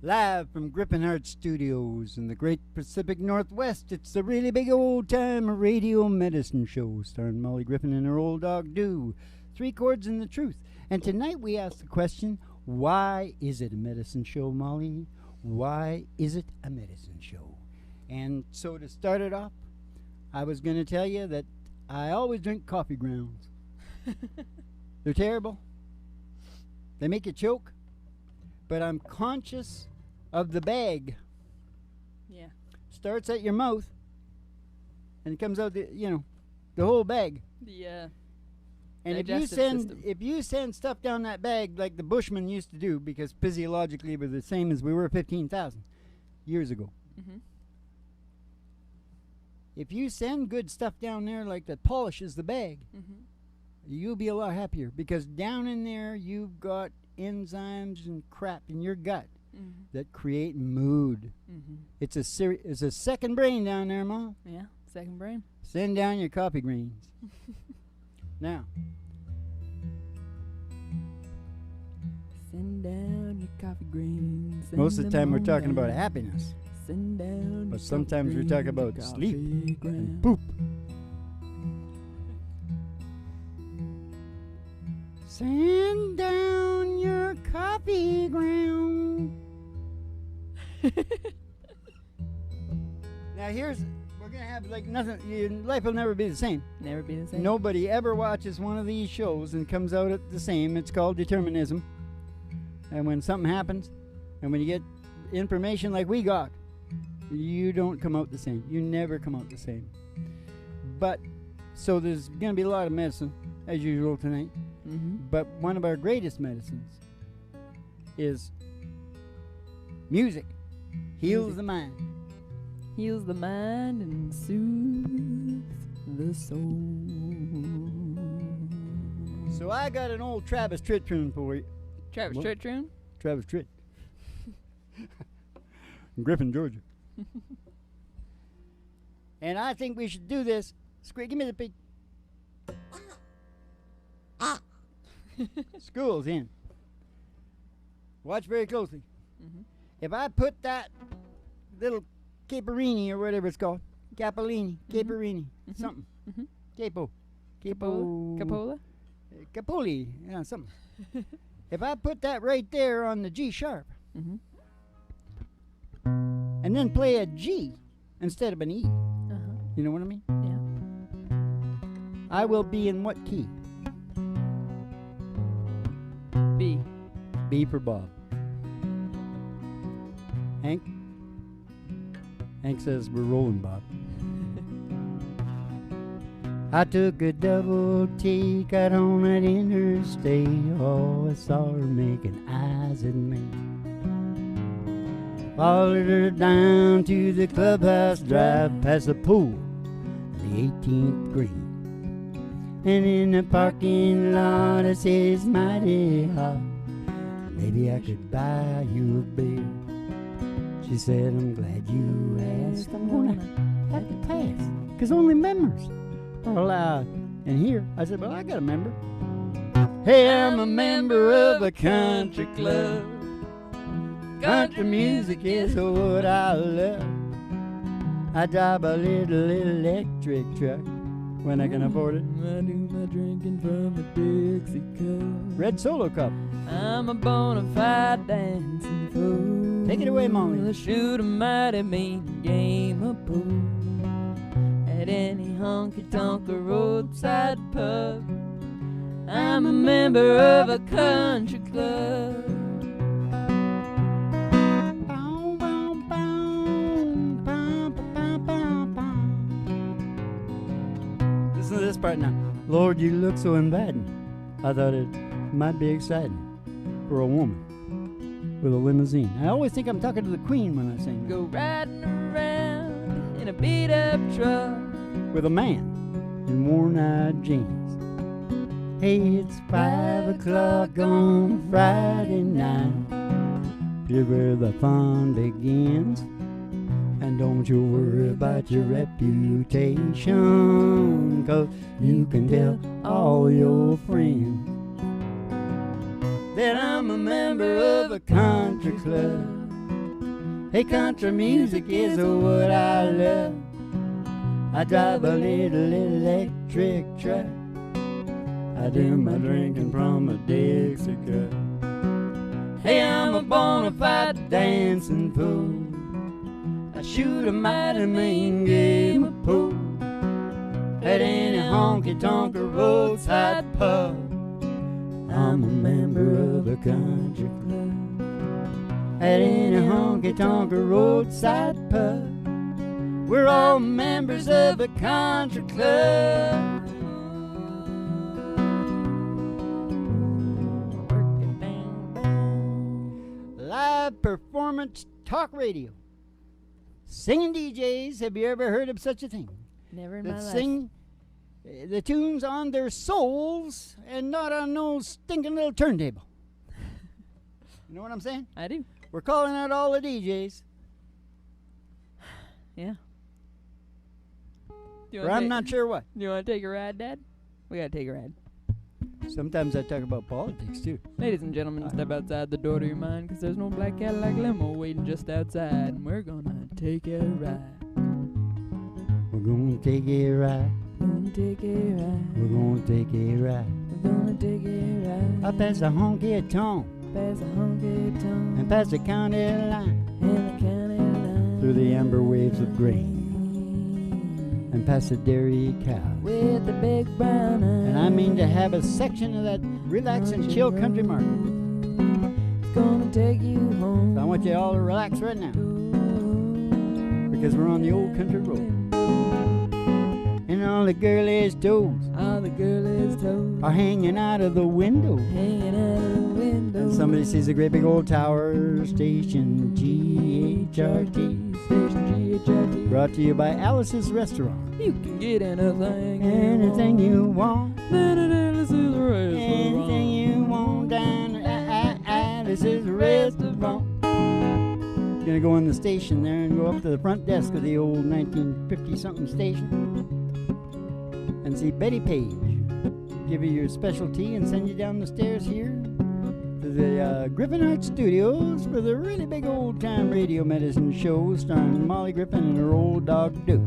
Live from Griffin Heart Studios in the great Pacific Northwest, it's the really big old-time radio medicine show starring Molly Griffin and her old dog, Do. 3 chords and the truth. And tonight we ask the question, why is it a medicine show, Molly? Why is it a medicine show? And so to start it off, I was going to tell you that I always drink coffee grounds. They're terrible. They make you choke. But I'm conscious of the bag. Yeah. Starts at your mouth, and it comes out the whole bag. The And if you send stuff down that bag like the Bushmen used to do, because physiologically we're the same as we were 15,000 years ago. Mm-hmm. If you send good stuff down there like that polishes the bag, you'll be a lot happier, because down in there you've got enzymes and crap in your gut that create mood. It's a second brain down there, Mom. Yeah, second brain. Send down your coffee greens. Now, send down your coffee greens. most of the time we're talking about happiness, Send down but your sometimes coffee we talk greens, about coffee sleep and grounds. poop. Send down your coffee ground. Now we're gonna have like nothing. Your life will never be the same. Never be the same. Nobody ever watches one of these shows and comes out at the same. It's called determinism. And when something happens, and when you get information like we got, you don't come out the same. You never come out the same. But so there's gonna be a lot of medicine as usual tonight. But one of our greatest medicines is music. Heals the mind. Heals the mind and soothes the soul. So I got an old Travis Tritt tune for you. Travis What? Tritt tune? Travis Tritt. Griffin, Georgia. And I think we should do this. Give me the pig. School's in. Watch very closely. If I put that little caperini or whatever it's called, capellini, caperini, something, capo, Capola? capoli, yeah, something. If I put that right there on the G sharp, and then play a G instead of an E, you know what I mean? Yeah. I will be in what key? B. B for Bob. Hank? Hank says we're rolling, Bob. I took a double take out on that interstate. Oh, I saw her making eyes at me. Followed her down to the clubhouse drive, past the pool, the 18th green. And in the parking lot it says mighty hot, maybe I could buy you a beer. She said, I'm glad you asked, I'm gonna have to pass, 'cause only members are allowed in here. I said, well, I got a member. Hey, I'm a member of a country club. Country music is what I love. I drive a little electric truck when I can afford it. I do my drinking from a Dixie cup. Red Solo Cup. I'm a bona fide dancing fool. Take it away, Molly. I shoot a mighty mean game of pool at any honky-tonk or roadside pub. I'm a member of a country club. Listen to this part now. Lord, you look so inviting. I thought it might be exciting for a woman with a limousine. I always think I'm talking to the Queen when I sing. Go riding around in a beat-up truck With a man in worn-out jeans. Hey, it's 5 o'clock on Friday night. Here's where the fun begins. And don't you worry about your reputation, 'cause you can tell all your friends that I'm a member of a country club. Hey, country music is what I love. I drive a little electric truck. I do my drinking from a Dixie cup. Hey, I'm a bona fide dancing fool. I shoot a mighty mean game of pool at any honky-tonk or roadside pub. I'm a member of a country club. At any honky-tonk or roadside pub, we're all members of a country club. Live performance talk radio. Singing DJs, have you ever heard of such a thing? Never in my That life. sing the tunes on their souls and not on no stinking little turntable. You know what I'm saying? I do. We're calling out all the DJs. Yeah. Or I'm not sure what. Do you want to take a ride, Dad? We gotta take a ride. Sometimes I talk about politics too. Ladies and gentlemen, step outside the door to your mind, 'cause there's no black Cadillac limo waiting just outside, and we're gonna take a ride. We're gonna take a ride. We're gonna take a ride. We're gonna take a ride. We're gonna take a ride. Up past the honky tonk Past the honky tonk and past the county line, and the county line. through the amber waves of grain and past the dairy cows. With the big brown eyes. And I mean to have a section of that relax and chill country market. It's gonna take you home. So I want you all to relax right now, because we're on the old country road. And all the girlies' toes All the girlies' toes are hanging out of the window. hanging out of the window. And somebody sees a great big old tower, station GHRT. Station GHRT. Brought to you by Alice's Restaurant. You can get anything. Anything you want, This is a restaurant. anything you want down at Alice's Restaurant. Gonna go in the station there and go up to the front desk of the old 1950-something station and see Betty Page. Give you your specialty and send you down the stairs here to the Griffin Art Studios for the really big old-time radio medicine show starring Molly Griffin and her old dog Duke.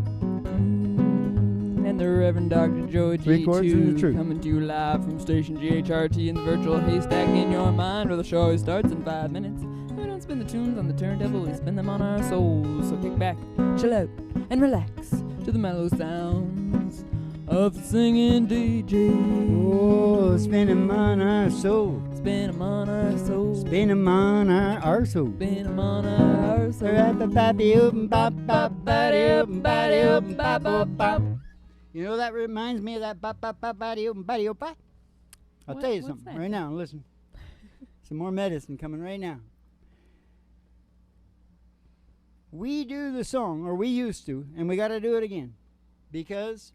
And the Reverend Dr. Joe Three chords and the G2 truth. coming to you live from station GHRT in the virtual haystack in your mind, where the show always starts in 5 minutes. We don't spin the tunes on the turntable, we spin them on our souls. So kick back, chill out, and relax to the mellow sounds of the singing DJ. Oh, spin 'em on our soul. Spin 'em on our soul. Spin 'em on our arsehole. Spin 'em on our soul. You know, that reminds me of that bop bop bop bop bop bop. I'll tell you What's something that? right now. Listen, some more medicine coming right now. We do the song, or we used to, and we got to do it again, because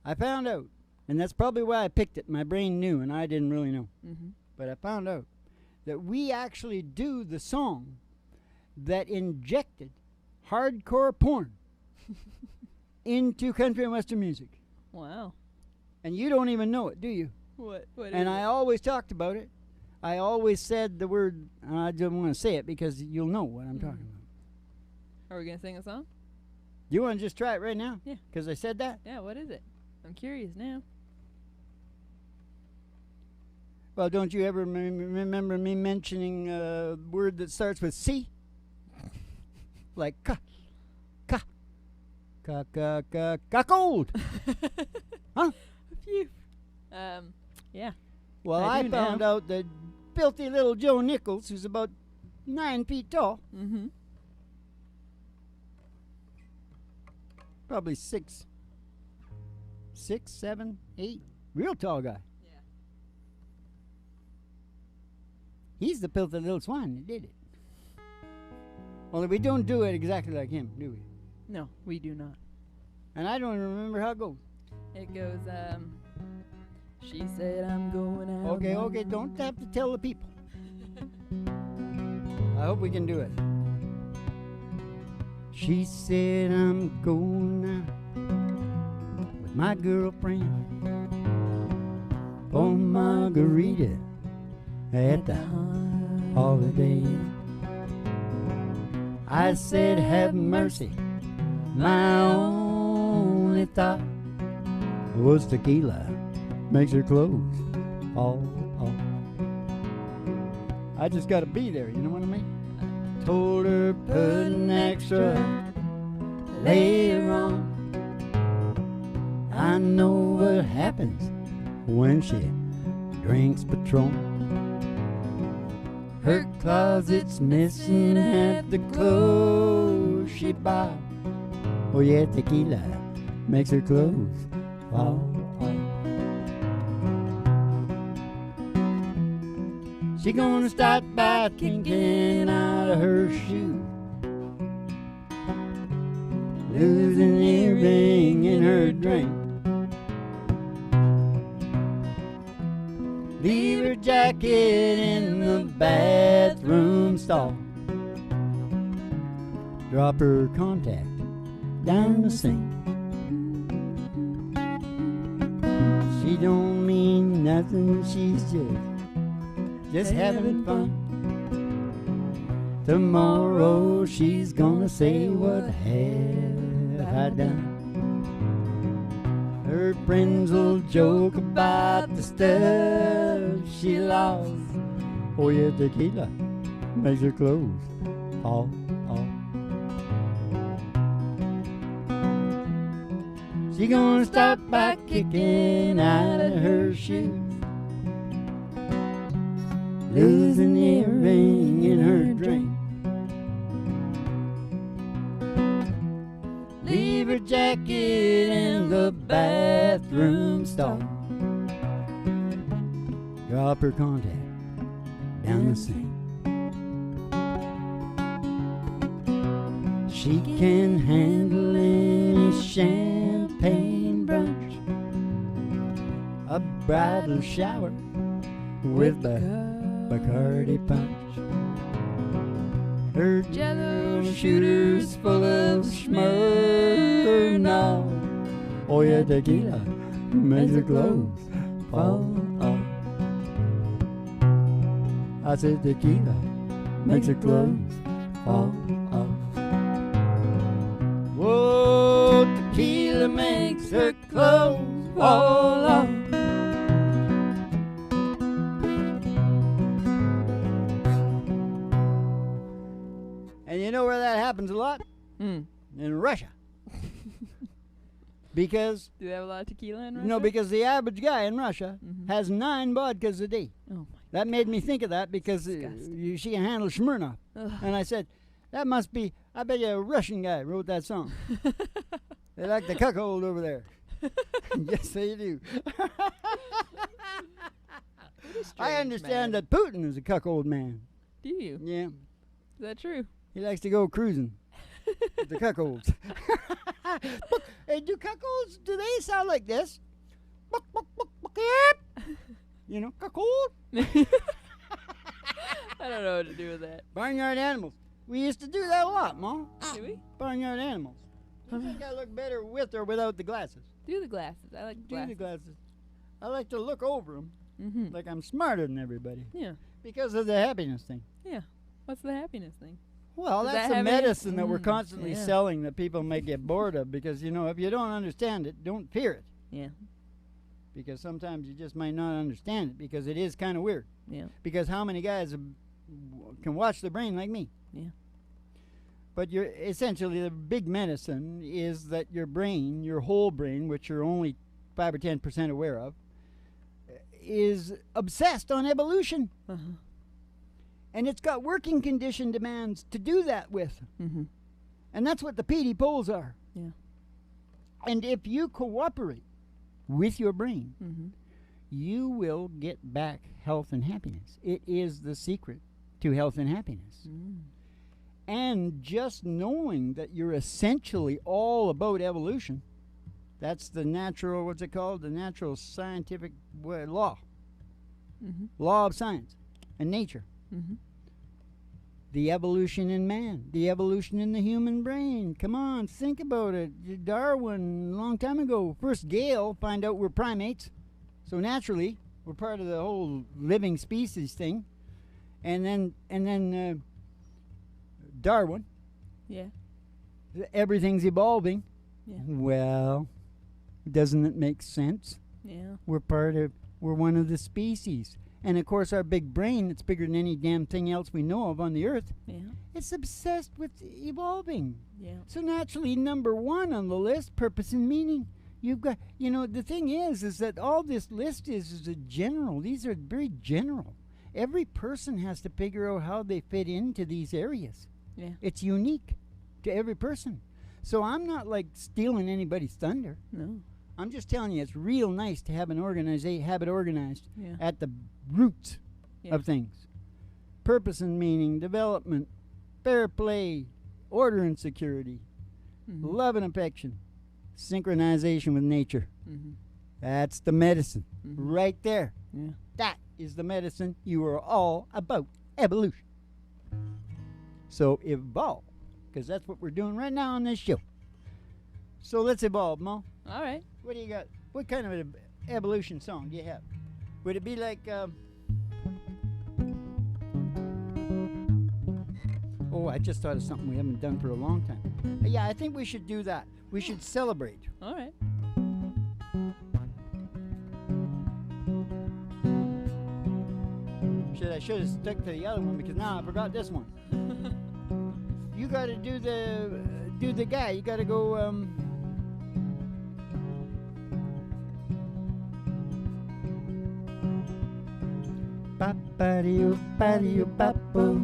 I found out, and that's probably why I picked it. My brain knew, and I didn't really know, but I found out that we actually do the song that injected hardcore porn into country and western music. Wow. And you don't even know it, do you? What is And it? I always talked about it. I always said the word, I don't want to say it because you'll know what I'm talking about. Are we going to sing a song? You want to just try it right now? Yeah. Because I said that? Yeah, what is it? I'm curious now. Well, don't you ever remember me mentioning a word that starts with C? Like cold. Huh? Phew. Yeah. Well, I I do found now. out that filthy little Joe Nichols, who's about 9 feet tall, Mm-hmm. probably 6, 7, 8, real tall guy. Yeah. He's the filthy little swine that did it. Well, we don't do it exactly like him, do we? No, we do not. And I don't even remember how it goes. It goes, she said I'm going out. Okay, don't have to tell the people. I hope we can do it. She said I'm going out with my girlfriend for margarita at the Holiday Inn. I said, have mercy. My only thought was tequila makes her clothes fall off. I just gotta be there, you know what I mean? Told her put an extra layer on. I know what happens when she drinks Patron. Her closet's missing half the clothes she bought. Oh yeah, tequila makes her clothes fall off. She gonna start by kicking out of her shoes, losing an earring in her drink, leave her jacket in the bathroom stall, drop her contact down the sink. She don't mean nothing, she's just having fun. Tomorrow she's gonna say, what have I done? Her friends will joke about the stuff she lost. Oh yeah, tequila makes her clothes fall off. She gonna start by kicking out of her shoes, lose an earring in her drink, leave her jacket in the bathroom stall, drop her contact down the sink. She can handle any champagne brunch, a bridal shower with the Bacardi punch. Her jello shooters full of Smirnoff. Oh yeah, tequila makes her clothes fall off. I said tequila makes her clothes fall off. Whoa, tequila makes her clothes fall off. And you know where that happens a lot? In Russia. Because Do they have a lot of tequila in Russia? no, because the average guy in Russia has 9 vodkas a day. Oh my. That made me think of that because she can handle Smirnoff. Ugh. And I said, that must be, I bet you a Russian guy wrote that song. They like the cuckold over there. Yes, they do. I understand that Putin is a cuckold man. Do you? Yeah. Is that true? He likes to go cruising with the cuckolds. Hey, do cuckolds, do they sound like this? You know, cuckold? I don't know what to do with that. Barnyard animals. We used to do that a lot, Mom. Do we? Barnyard animals. Do you think I look better with or without the glasses? Do the glasses. I like the Do glasses. the glasses. I like to look over them Mm-hmm. like I'm smarter than everybody Yeah. because of the happiness thing. Yeah. What's the happiness thing? Well, Does that's that the have any- medicine that we're constantly yeah. selling that people may get bored of because, you know, if you don't understand it, don't fear it. Yeah. Because sometimes you just might not understand it because it is kind of weird. Yeah. Because how many guys can watch the brain like me? Yeah. But you're essentially the big medicine is that your brain, your whole brain, which you're only 5 or 10% aware of, is obsessed on evolution. Uh-huh. And it's got working condition demands to do that with. Mm-hmm. And that's what the PD poles are. Yeah. And if you cooperate with your brain, Mm-hmm. you will get back health and happiness. It is the secret to health and happiness. Mm. And just knowing that you're essentially all about evolution, that's the natural, what's it called? The natural scientific law. Mm-hmm. Law of science and nature. Mm-hmm. The evolution in man, the evolution in the human brain. Come on, think about it. Darwin, a long time ago, first Gale find out we're primates. So naturally, we're part of the whole living species thing. And then Darwin Yeah. Everything's evolving. Yeah. Well, doesn't it make sense? Yeah. We're one of the species. And of course our big brain, it's bigger than any damn thing else we know of on the earth. Yeah. It's obsessed with evolving. Yeah. So naturally, number one on the list, purpose and meaning. You've got, the thing is that all this list is a general. These are very general. Every person has to figure out how they fit into these areas. Yeah. It's unique to every person. So I'm not like stealing anybody's thunder. No. I'm just telling you, it's real nice to have have it organized Yeah. at the roots Yeah. of things. Purpose and meaning, development, fair play, order and security, love and affection, synchronization with nature. That's the medicine right there. Yeah. That is the medicine. You are all about evolution. So evolve, because that's what we're doing right now on this show. So let's evolve, Mo. All right. What do you got? What kind of an evolution song do you have? Would it be like, oh, I just thought of something we haven't done for a long time. Yeah, I think we should do that. We should celebrate. All right. I should have stuck to the other one because now I forgot this one. You got to do the guy. You got to go. Ba-ba-dee-oo, ba-dee-oo, ba-boo.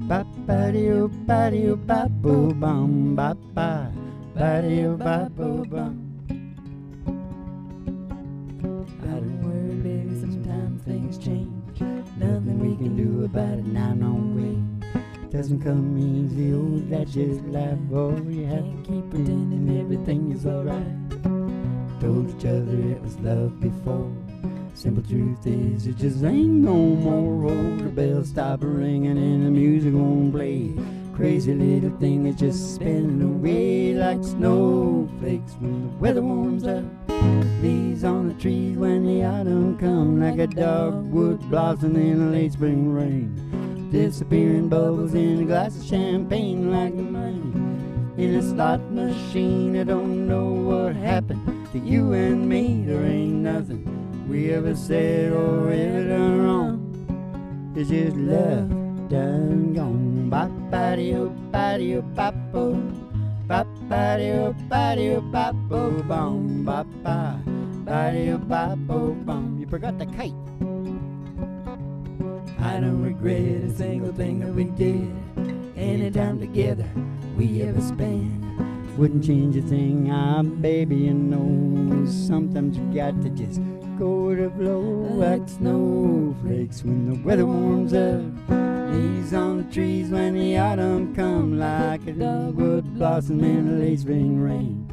Ba-ba-dee-oo, ba-dee-oo, ba-boo, bum, ba-ba. Ba-dee-oo, ba-boo, bum. I don't worry, baby, sometimes things change. Nothing we can do about it now, no way. Doesn't come easy, oh, that's just life, boy. You have to keep pretending everything is alright. Told each other it was love before. Simple truth is, it just ain't no more. Oh, the bells stop ringing and the music won't play. Crazy little thing is just spinning away like snowflakes when the weather warms up. Leaves on the trees when the autumn comes, like a dogwood blossom in a late spring rain. Disappearing bubbles in a glass of champagne like the money in a slot machine. I don't know what happened to you and me. There ain't nothing we ever said or ever done wrong. It's just love done gone. Ba-ba-dee-oo, ba-dee-oo, ba-boo. Ba-ba-dee-oo, ba-dee-oo, ba-boo, bum, ba-ba. Ba-dee-oo, ba-boo, bum. You forgot the kite. I don't regret a single thing that we did. Any time together we ever spent. Wouldn't change a thing, baby, you know. Sometimes you got to just go with the flow like snowflakes when the weather warms up. Leaves on the trees when the autumn comes, like a dogwood blossom in a late spring rain.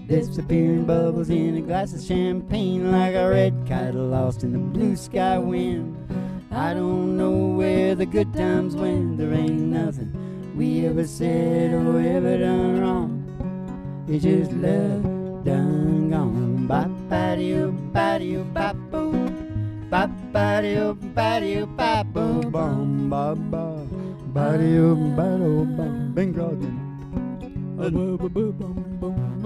Disappearing bubbles in a glass of champagne, like a red kite lost in the blue sky wind. I don't know where the good times went. There ain't nothing we ever said or ever done wrong. It's just love done gone. Ba-ba-dee-oo, ba-dee-oo, ba-boo. Ba-ba-dee-oo, ba-dee-oo, ba-boo, bum, ba-ba. Ba-dee-oo, ba-dee-oo, bum. Bing Crosby.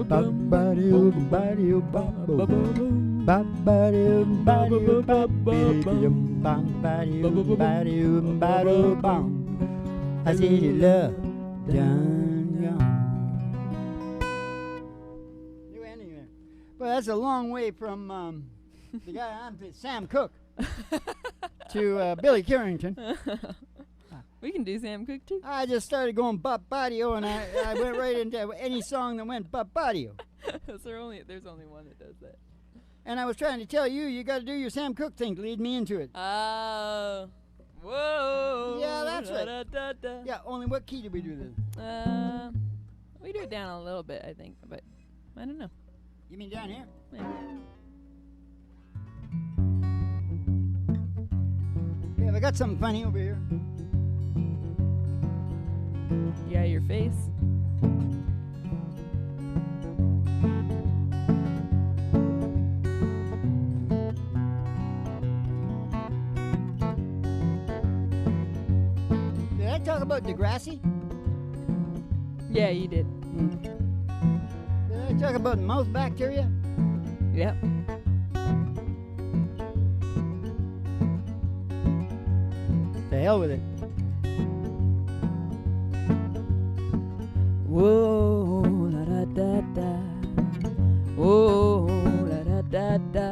Ba-ba-dee-oo, ba-dee-oo, ba-boo. Ba-ba-dee-oo, ba-dee-oo, ba-bee-dee-dee-dum. Ba-ba-dee-oo, ba-dee-oo, ba-doo, bum. I said your love done gone. New ending there. Well, that's a long way from the guy Sam Cooke to Billy Carrington. We can do Sam Cooke too. I just started going Ba-ba-dee-oo, and I went right into any song that went Ba-ba-dee-oo. There's only one that does that. And I was trying to tell you, you got to do your Sam Cooke thing to lead me into it. Oh. Whoa. Yeah, that's right. Da, da, da. Yeah, only what key do we do this? We do it down a little bit, I think, but I don't know. You mean down here? Yeah. Yeah, I got something funny over here. Yeah, your face. Did I talk about Degrassi? Yeah, you did. Did I talk about mouth bacteria? Yep. The hell with it. Whoa, la da da da. Whoa, la da da da.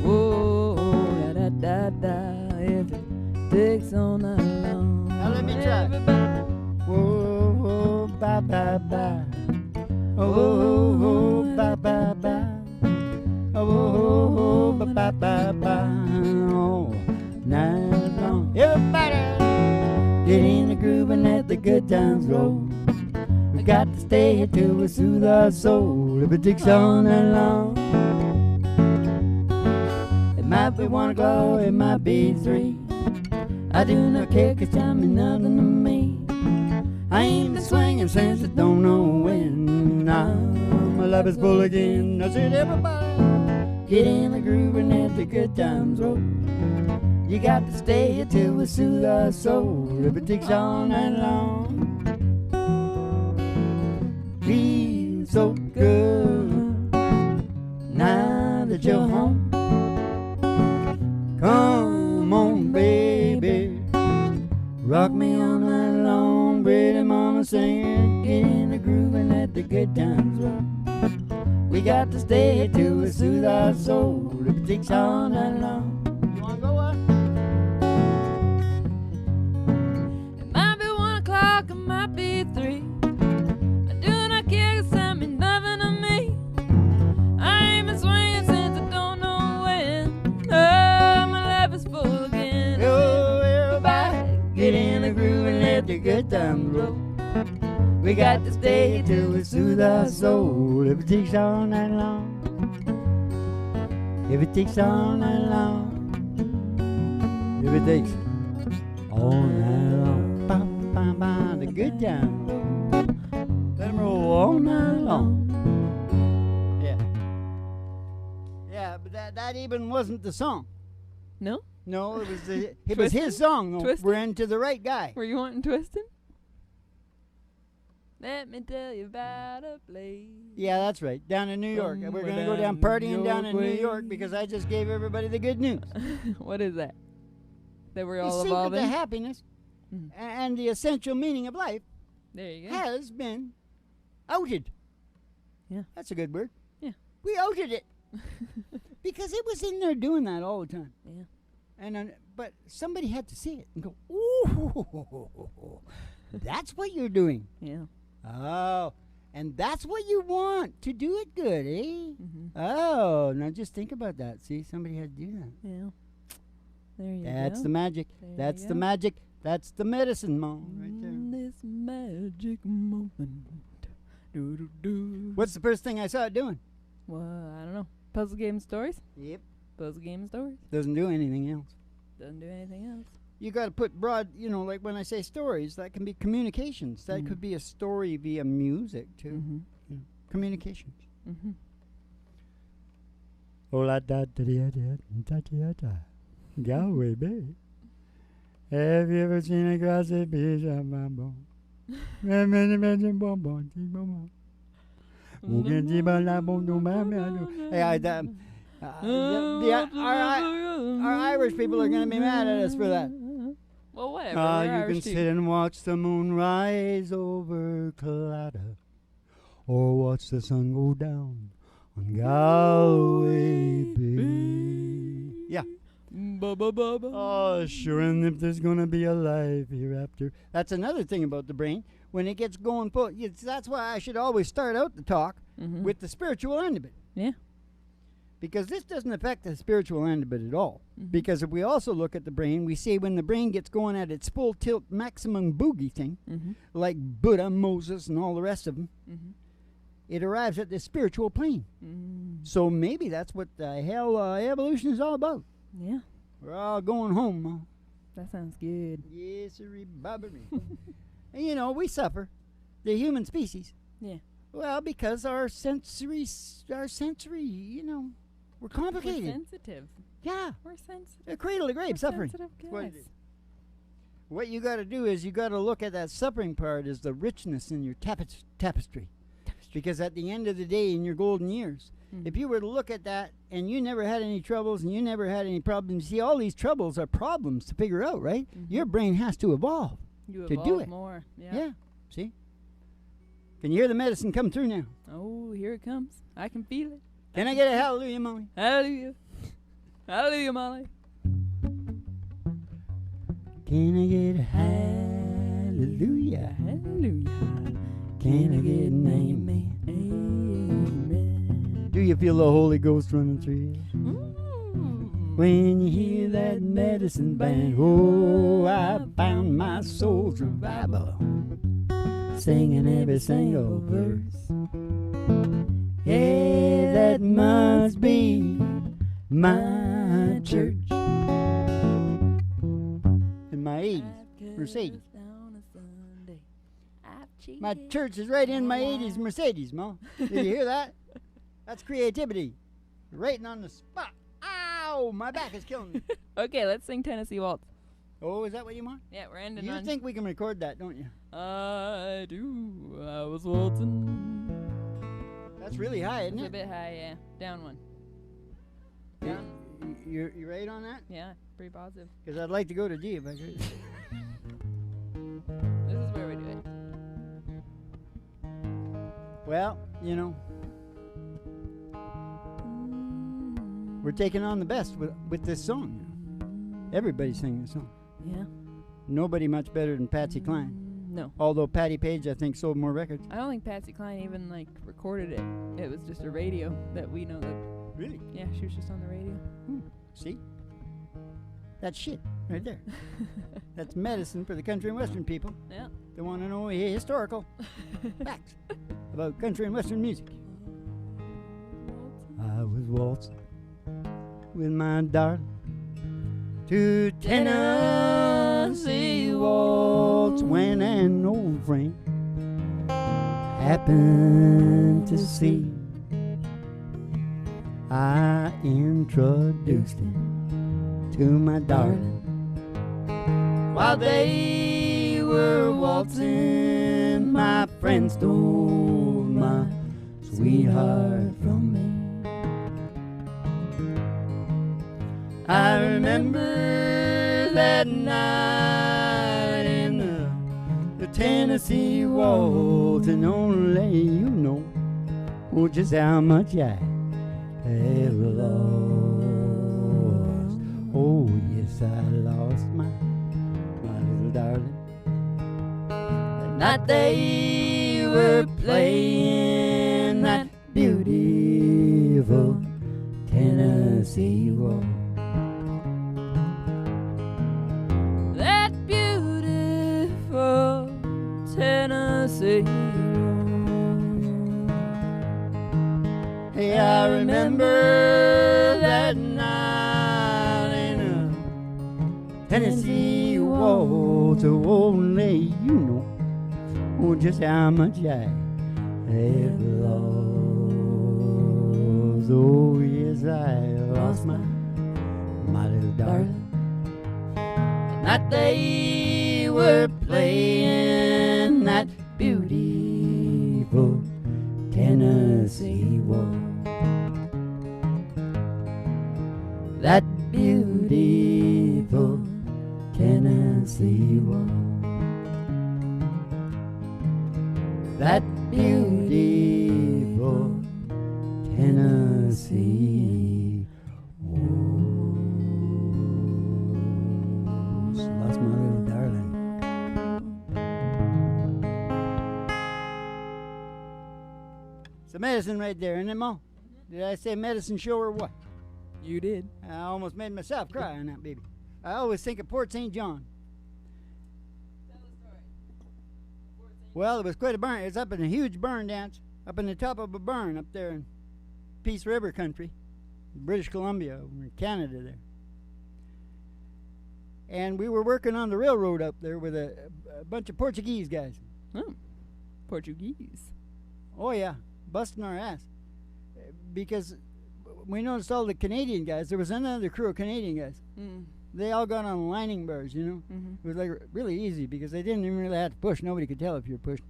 Whoa, la da da da. If it takes all night long. Now let me try. Everybody. Whoa, whoa, ba ba ba. Oh, whoa, ba ba ba. Oh, whoa, ba ba ba ba. Oh, night long. Everybody, get in the groove and let the good times roll. We got to stay here till we soothe our soul. If it takes all night long, it might be 1 o'clock, it might be 3. I do not care, 'cause time is nothing to me. I ain't been swinging since I don't know when. Now my life is full again. I said, everybody, get in the groove and let the good times roll. You got to stay here till we soothe our soul. If it takes all night long, feel so good now that you're home. Come on, baby, rock me all night long. Pretty mama singing, get in the groove and let the good times roll. We got to stay here till we soothe our soul. If it takes all night long. You wanna go on? It might be 1 o'clock, it might be 3. I do not care, 'cause that means nothing to me. I ain't been swinging since I don't know when. Oh, my life is full again. Oh, everybody, get in the groove and let the good times roll. We got to stay here till we soothe our soul. If it takes all night long. If it takes all night long. If it takes all night long. Ba, ba, ba, the good times. Let them roll all night long. Yeah. Yeah, but that even wasn't the song. No? No, it was his song. Though. Twisted? We're into the right guy. Were you wanting twisting? Let me tell you about a place. Yeah, that's right. Down in New York. We're going to go down down partying down in New York York way. because I just gave everybody the good news. What is that? That we're The all secret to evolving? happiness Mhm. and the essential meaning of life There you go. has been outed. Yeah. That's a good word. Yeah. We outed it because it was in there doing that all the time. Yeah. And but somebody had to see it and go, ooh, that's what you're doing. Yeah. Oh, and that's what you want, to do it good, eh? Mm-hmm. Oh, now just think about that. See, somebody had to do that. Yeah. There you go. That's the magic. There That's you the go. magic. That's the medicine, Mom, right there. This magic moment. Do. What's the first thing I saw it doing? Well, I don't know. Puzzle game stories? Yep. Puzzle game stories? Doesn't do anything else. Doesn't do anything else. You got to put broad, like when I say stories, that can be communications. That could be a story via music, too. Mm-hmm. Communications. Mm-hmm. Hola da da da da da da. Galway Bay. Have you ever seen a grassy piece of my bone? Our Irish people are going to be mad at us for that. Well, whatever. You we're can Irish sit too. and watch the moon rise over Claddagh, or watch the sun go down on Galway Bay. Yeah. Oh, sure, and if there's going to be a life hereafter. That's another thing about the brain. When it gets going full, that's why I should always start out the talk with the spiritual end of it. Yeah. Because this doesn't affect the spiritual end of it at all. Because if we also look at the brain, we say when the brain gets going at its full tilt maximum boogie thing, like Buddha, Moses, and all the rest of them, it arrives at the spiritual plane. So maybe that's what the hell evolution is all about. Yeah. We're all going home, Mom. That sounds good. Yes, sirree, bobbery. And we suffer, the human species. Yeah. Well, because our sensory, we're complicated. We're sensitive. Yeah. We're sensitive. The cradle to grave We're suffering. sensitive What it guys. is. What you got to do is you got to look at that suffering part as the richness in your tapestry. Because at the end of the day, in your golden years, if you were to look at that and you never had any troubles and you never had any problems, see, all these troubles are problems to figure out, right? Your brain has to evolve to do it. More. Yeah. See? Can you hear the medicine come through now? Oh, here it comes. I can feel it. Can I get a hallelujah, Molly? Hallelujah. Hallelujah, Molly. Can I get a hallelujah? Hallelujah. Can I get an amen? Amen. Do you feel the Holy Ghost running through you? When you hear that medicine band, oh, I found my soul's revival, singing every single verse. Yeah, that must be my church. In my 80s Mercedes. My church is right in my 80s Mercedes, Ma. Did you hear that? That's creativity. Right on the spot. Ow! My back is killing me. Okay, let's sing Tennessee Waltz. Oh, is that what you want? Yeah, we're ending You on... think we can record that, don't you? I do. I was waltzing. That's really high, isn't It's a it? bit high, yeah. Down one. You, Down. you right on that? Yeah, pretty positive. Because I'd like to go to D if I could. This is where we do it. Well, you know, we're taking on the best with this song. Everybody's singing this song. Yeah. Nobody much better than Patsy Cline. No. Although Patty Page, I think, sold more records. I don't think Patsy Cline even, like, recorded it. It was just a radio that we know that... Really? Yeah, she was just on the radio. See? That's shit right there. That's medicine for the country and western people. Yeah. They want to know historical facts about country and western music. I was waltzing with my darling to Tennessee Waltz when an old friend happened to see. I introduced him to my darling while they were waltzing. My friend stole my sweetheart from me. I remember that night in the Tennessee Waltz, and only you know just how much I have lost. Oh yes, I lost my little darling. The night they were playing that beautiful Tennessee Waltz. That beautiful Tennessee Waltz. Hey, I remember that night in a Tennessee Waltz. Oh, only you know just how much I have lost. Oh yes, I lost my little darling. That they were playing that beautiful Tennessee Waltz. That beautiful Tennessee Waltz. That beautiful Tennessee Waltz. Lost my little darling. It's a medicine right there, isn't it, Ma? Did I say medicine show or what? You did. I almost made myself cry on that baby. I always think of Port St. John. Tell the story. Well, it was quite a burn. It was up in a huge burn dance, up in the top of a burn up there in Peace River country, British Columbia, or Canada there. And we were working on the railroad up there with a bunch of Portuguese guys. Oh, Portuguese. Oh, yeah, busting our ass. Because we noticed all the Canadian guys. There was another crew of Canadian guys. they all got on lining bars, you know. Mhm. It was like really easy because they didn't even really have to push. Nobody could tell if you were pushing.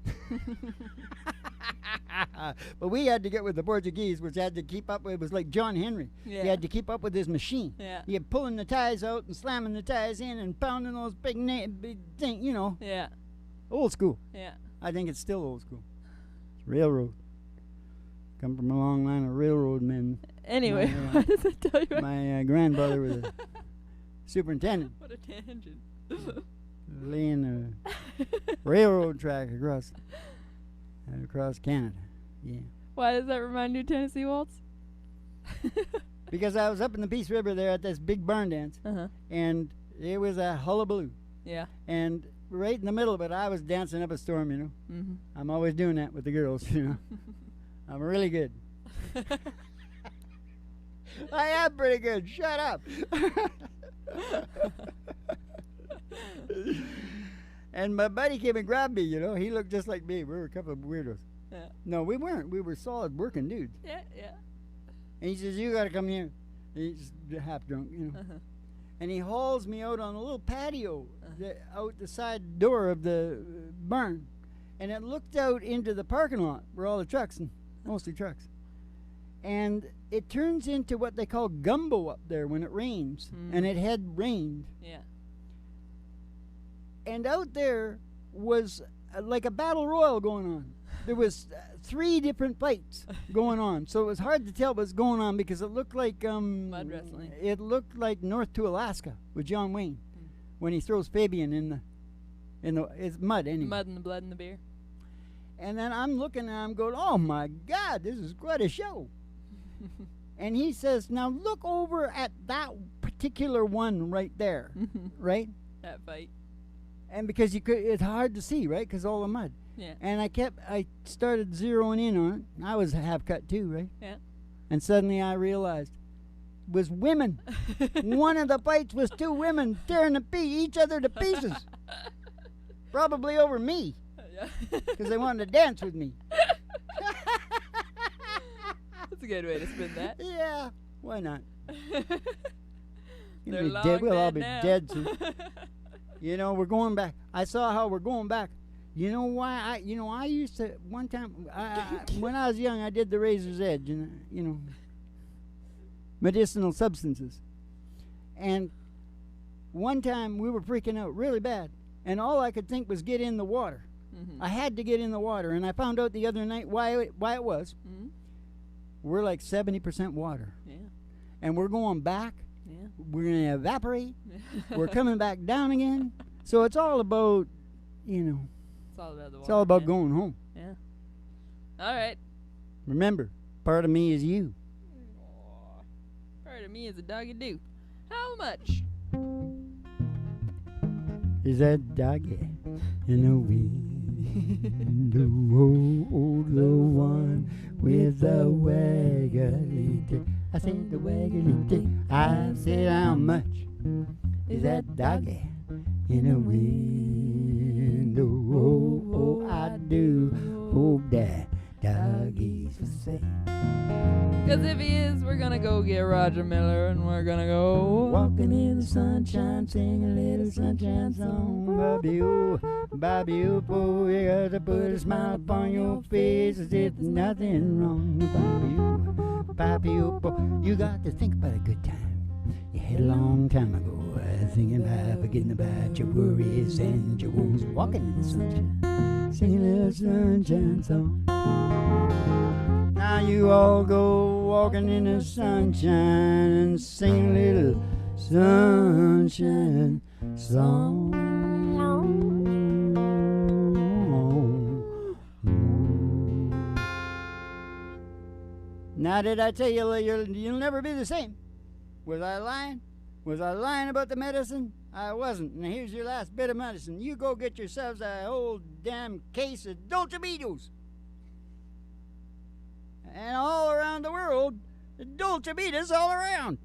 But we had to get with the Portuguese, which had to keep up with. It was like John Henry. Yeah. He had to keep up with his machine. Yeah. He had pulling the ties out and slamming the ties in and pounding those big thing, you know. Yeah. Old school. Yeah. I think it's still old school. It's railroad. Come from a long line of railroad men. Anyway, My, what does it tell you? My grandfather was a superintendent, What a tangent. laying a railroad track across Canada. Yeah. Why does that remind you of Tennessee Waltz? Because I was up in the Peace River there at this big barn dance, Uh-huh. and it was a hullabaloo. Yeah. And right in the middle of it, I was dancing up a storm, you know. Mm-hmm. I'm always doing that with the girls, you know. I'm really good. I am pretty good. Shut up. And my buddy came and grabbed me, you know. He looked just like me. We were a couple of weirdos. Yeah. No, we weren't. We were solid working dudes. Yeah. Yeah. And he says, you got to come here. He's half drunk, you know. Uh-huh. And he hauls me out on a little patio out the side door of the barn. And it looked out into the parking lot where all the trucks, and mostly trucks. And it turns into what they call gumbo up there when it rains. Mm. And it had rained. Yeah. And out there was like a battle royal going on. There was 3 different fights going on. So it was hard to tell what was going on because it looked like Mud wrestling. It looked like North to Alaska with John Wayne when he throws Fabian in the it's mud anyway. Mud and the blood and the beer. And then I'm looking and I'm going, oh my God, this is quite a show. And he says, now look over at that particular one right there, right? That fight. And because it's hard to see, right? Because all the mud. Yeah. And I started zeroing in on it. I was half cut too, right? Yeah. And suddenly I realized it was women. One of the fights was 2 women tearing each other to pieces. Probably over me, because they wanted to dance with me. That's a good way to spin that. Yeah, why not? They're long dead. We'll all dead be now. dead soon. You know, we're going back. I saw how we're going back. You know why? I used to one time when I was young. I did the razor's edge, and you know, medicinal substances. And one time we were freaking out really bad, and all I could think was get in the water. Mm-hmm. I had to get in the water, and I found out the other night why it was. Mm-hmm. We're like 70% water, Yeah. and we're going back. Yeah. We're gonna evaporate. We're coming back down again. So it's all about, you know. It's all about the water. It's all about yeah. going home. Yeah. All right. Remember, part of me is you. Part of me is a doggy do. How much? Is that doggy in the window? Oh, the one with the waggly tail. I said the waggly tail. I said how much is that doggy in the window? Oh, I do hope that doggy's the same. Because if he is, we're going to go get Roger Miller and we're going to go Walking in the sunshine, sing a little sunshine song. Bobby, oh, boy, you got to put a smile upon your face as if there's nothing wrong. Bobby, oh, boy, you got to think about a good time you had a long time ago. Thinking about forgetting about your worries and your woes. Walking in the sunshine, sing a little sunshine song. Now you all go walking in the sunshine and sing a little sunshine song. Now did I tell you you'll never be the same? Was I lying? Was I lying about the medicine? I wasn't. And here's your last bit of medicine. You go get yourselves a whole damn case of Dolce Vitos. And all around the world, Dolce Vitas all around.